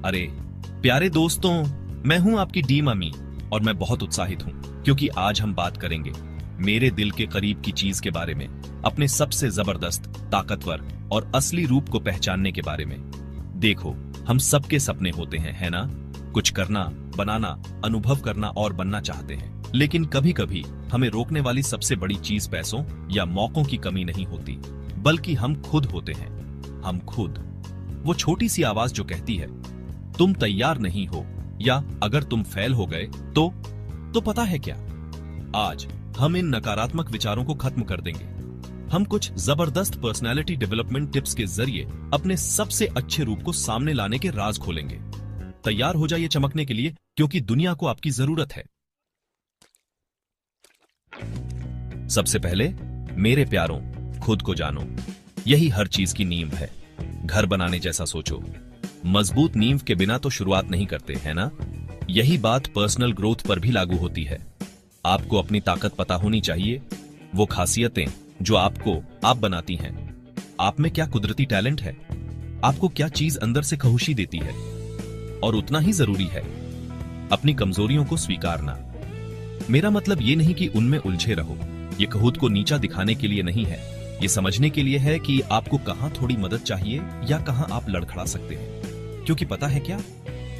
अरे प्यारे दोस्तों, मैं हूं आपकी डी मम्मी और मैं बहुत उत्साहित हूं क्योंकि आज हम बात करेंगे मेरे दिल के करीब की चीज के बारे में, अपने सबसे जबरदस्त, ताकतवर और असली रूप को पहचानने के बारे में। देखो, हम सबके सपने होते हैं, है ना? कुछ करना, बनाना, अनुभव करना और बनना चाहते हैं, लेकिन कभी कभी हमें रोकने वाली सबसे बड़ी चीज पैसों या मौकों की कमी नहीं होती, बल्कि हम खुद होते हैं। हम खुद। वो छोटी सी आवाज जो कहती है तुम तैयार नहीं हो, या अगर तुम फेल हो गए तो पता है क्या? आज हम इन नकारात्मक विचारों को खत्म कर देंगे। हम कुछ जबरदस्त पर्सनालिटी डेवलपमेंट टिप्स के जरिए अपने सबसे अच्छे रूप को सामने लाने के राज खोलेंगे। तैयार हो जाइए चमकने के लिए, क्योंकि दुनिया को आपकी जरूरत है। सबसे पहले मेरे प्यारों, खुद को जानो। यही हर चीज की नींव है। घर बनाने जैसा सोचो, मजबूत नींव के बिना तो शुरुआत नहीं करते, है ना? यही बात पर्सनल ग्रोथ पर भी लागू होती है। आपको अपनी ताकत पता होनी चाहिए, वो खासियतें जो आपको आप बनाती हैं। आप में क्या कुदरती टैलेंट है, आपको क्या चीज अंदर से खुशी देती है, और उतना ही जरूरी है अपनी कमजोरियों को स्वीकारना। मेरा मतलब ये नहीं कि उनमें उलझे रहो। ये खुद को नीचा दिखाने के लिए नहीं है, ये समझने के लिए है कि आपको कहां थोड़ी मदद चाहिए या कहां आप लड़खड़ा सकते हैं। क्योंकि पता है क्या,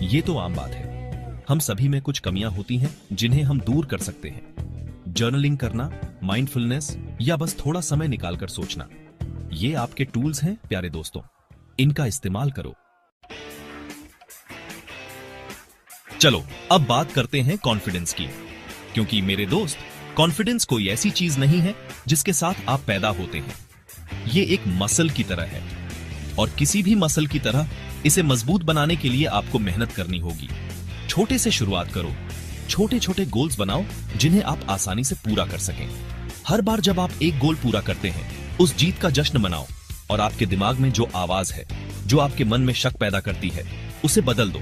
ये तो आम बात है। हम सभी में कुछ कमियां होती हैं जिन्हें हम दूर कर सकते हैं। जर्नलिंग करना, माइंडफुलनेस, या बस थोड़ा समय निकालकर सोचना, ये आपके टूल्स हैं प्यारे दोस्तों। इनका इस्तेमाल करो। चलो अब बात करते हैं कॉन्फिडेंस की, क्योंकि मेरे दोस्त, कॉन्फिडेंस कोई ऐसी चीज नहीं है जिसके साथ आप पैदा होते हैं। ये एक मसल की तरह है, और किसी भी मसल की तरह इसे मजबूत बनाने के लिए आपको मेहनत करनी होगी। छोटे से शुरुआत करो, छोटे छोटे गोल्स बनाओ जिन्हें आप आसानी से पूरा कर सकें। हर बार जब आप एक गोल पूरा करते हैं, उस जीत का जश्न मनाओ, और आपके दिमाग में जो आवाज है, जो आपके मन में शक पैदा करती है, उसे बदल दो।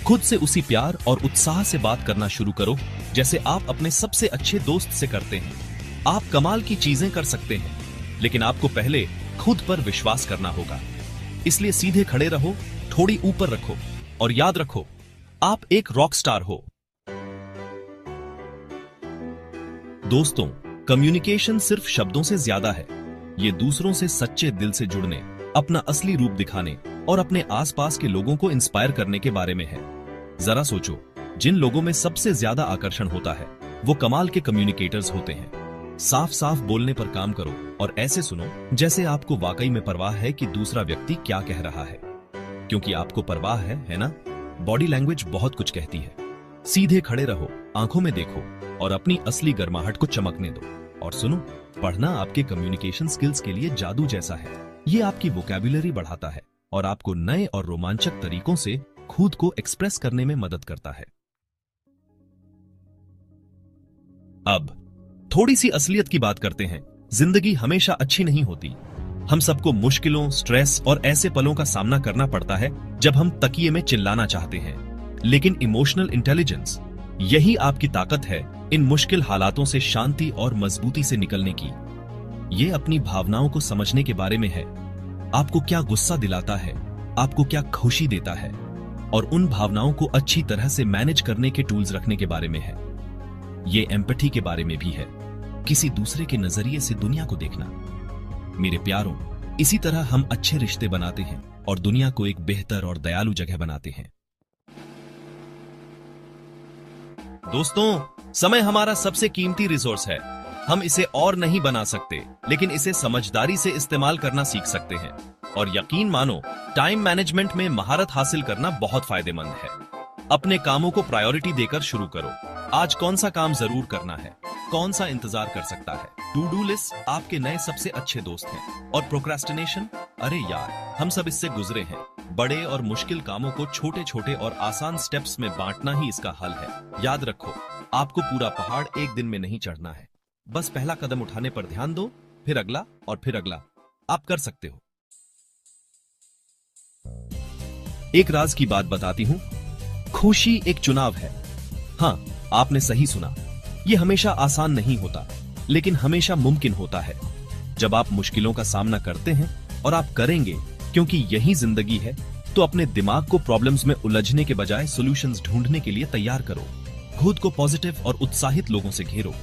खुद से उसी प्यार और उत्साह से बात करना शुरू करो जैसे आप अपने सबसे अच्छे दोस्त से करते हैं। आप कमाल की चीजें कर सकते हैं, लेकिन आपको पहले खुद पर विश्वास करना होगा। इसलिए सीधे खड़े रहो, थोड़ी ऊपर रखो, और याद रखो, आप एक रॉक स्टार हो। दोस्तों, कम्युनिकेशन सिर्फ शब्दों से ज्यादा है। ये दूसरों से सच्चे दिल से जुड़ने, अपना असली रूप दिखाने और अपने आसपास के लोगों को इंस्पायर करने के बारे में है। जरा सोचो, जिन लोगों में सबसे ज्यादा आकर्षण होता है, वो कमाल के कम्युनिकेटर्स होते हैं। साफ साफ बोलने पर काम करो और ऐसे सुनो जैसे आपको वाकई में परवाह है कि दूसरा व्यक्ति क्या कह रहा है। क्योंकि आपको परवाह है ना? बॉडी लैंग्वेज बहुत कुछ कहती है। सीधे खड़े रहो, आंखों में देखो, और अपनी असली गर्माहट को चमकने दो। और सुनो, पढ़ना आपके कम्युनिकेशन स्किल्स के लिए जादू जैसा है। ये आपकी वोकैब्युलरी बढ़ाता है और आपको नए और रोमांचक तरीकों से खुद को एक्सप्रेस करने में मदद करता है। अब थोड़ी सी असलियत की बात करते हैं। जिंदगी हमेशा अच्छी नहीं होती। हम सबको मुश्किलों, स्ट्रेस और ऐसे पलों का सामना करना पड़ता है जब हम तकिए में चिल्लाना चाहते हैं। लेकिन इमोशनल इंटेलिजेंस, यही आपकी ताकत है इन मुश्किल हालातों से शांति और मजबूती से निकलने की। ये अपनी भावनाओं को समझने के बारे में है। आपको क्या गुस्सा दिलाता है, आपको क्या खुशी देता है, और उन भावनाओं को अच्छी तरह से मैनेज करने के टूल्स रखने के बारे में है। ये एम्पैथी के बारे में भी है, किसी दूसरे के नजरिए से दुनिया को देखना। मेरे प्यारों, इसी तरह हम अच्छे रिश्ते बनाते हैं और दुनिया को एक बेहतर और दयालु जगह बनाते हैं। दोस्तों, समय हमारा सबसे कीमती रिसोर्स है। हम इसे और नहीं बना सकते, लेकिन इसे समझदारी से इस्तेमाल करना सीख सकते हैं। और यकीन मानो, टाइम मैनेजमेंट में महारत हासिल करना बहुत फायदेमंद है। अपने कामों को प्रायोरिटी देकर शुरू करो। आज कौन सा काम जरूर करना है, कौन सा इंतजार कर सकता है। टू डू लिस्ट आपके नए सबसे अच्छे दोस्त हैं। और प्रोक्रेस्टिनेशन, अरे यार, हम सब इससे गुजरे हैं। बड़े और मुश्किल कामों को छोटे छोटे और आसान स्टेप्स में बांटना ही इसका हल है। याद रखो, आपको पूरा पहाड़ एक दिन में नहीं चढ़ना है। बस पहला कदम उठाने पर ध्यान दो, फिर अगला और फिर अगला। आप कर सकते हो। एक राज की बात बताती हूं। खुशी एक चुनाव है। हाँ, आपने सही सुना। यह हमेशा आसान नहीं होता, लेकिन हमेशा मुमकिन होता है। जब आप मुश्किलों का सामना करते हैं, और आप करेंगे क्योंकि यही जिंदगी है, तो अपने दिमाग को प्रॉब्लम्स में उलझने के बजाय सॉल्यूशंस ढूंढने के लिए तैयार करो। खुद को पॉजिटिव और उत्साहित लोगों से घेरो।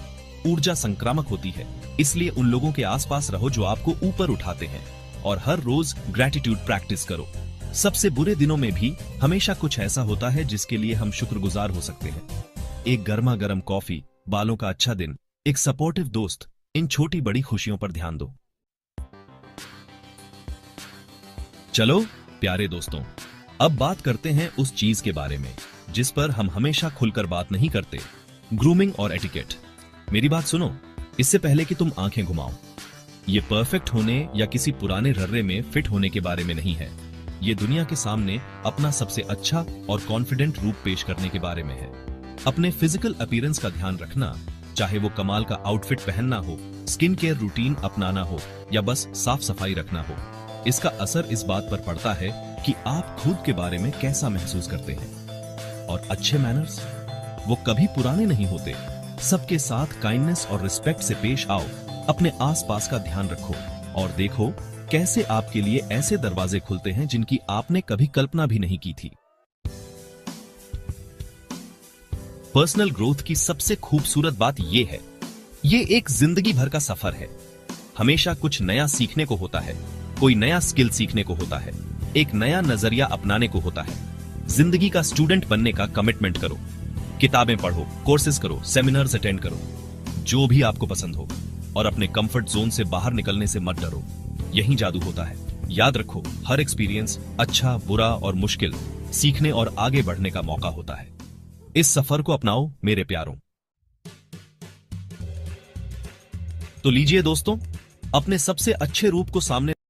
ऊर्जा संक्रामक होती है, इसलिए उन लोगों के आसपास रहो जो आपको ऊपर उठाते हैं। और हर रोज ग्रेटिट्यूड प्रैक्टिस करो। सबसे बुरे दिनों में भी हमेशा कुछ ऐसा होता है जिसके लिए हम शुक्रगुजार हो सकते हैं। एक गर्मा गर्म कॉफी, बालों का अच्छा दिन, एक सपोर्टिव दोस्त, इन छोटी बड़ी खुशियों पर ध्यान दो। चलो प्यारे दोस्तों, अब बात करते हैं उस चीज के बारे में जिस पर हम हमेशा खुलकर बात नहीं करते, ग्रूमिंग और एटिकेट। मेरी बात सुनो, इससे पहले कि तुम आंखें घुमाओ। ये परफेक्ट होने या किसी पुराने रर्रे में फिट होने के बारे में नहीं है। ये दुनिया के सामने अपना सबसे अच्छा और कॉन्फिडेंट रूप पेश करने के बारे में है। अपने फिजिकल अपीयरेंस का ध्यान रखना, चाहे वो कमाल का आउटफिट पहनना हो, स्किन केयर रूटीन अपनाना हो या बस साफ सफाई रखना हो, इसका असर इस बात पर पड़ता है कि आप खुद के बारे में कैसा महसूस करते हैं। और अच्छे मैनर्स, वो कभी पुराने नहीं होते। सबके साथ काइंडनेस और रिस्पेक्ट से पेश आओ। अपने आसपास का ध्यान रखो और देखो कैसे आपके लिए ऐसे दरवाजे खुलते हैं जिनकी आपने कभी कल्पना भी नहीं की थी। पर्सनल ग्रोथ की सबसे खूबसूरत बात यह है, ये एक जिंदगी भर का सफर है। हमेशा कुछ नया सीखने को होता है, कोई नया स्किल सीखने को होता है, एक नया नजरिया अपनाने को होता है। जिंदगी का स्टूडेंट बनने का कमिटमेंट करो। किताबें पढ़ो, कोर्सेज करो, सेमिनार्स अटेंड करो, जो भी आपको पसंद हो। और अपने कंफर्ट जोन से बाहर निकलने से मत डरो, यही जादू होता है। याद रखो, हर एक्सपीरियंस, अच्छा, बुरा और मुश्किल, सीखने और आगे बढ़ने का मौका होता है। इस सफर को अपनाओ मेरे प्यारों। तो लीजिए दोस्तों, अपने सबसे अच्छे रूप को सामने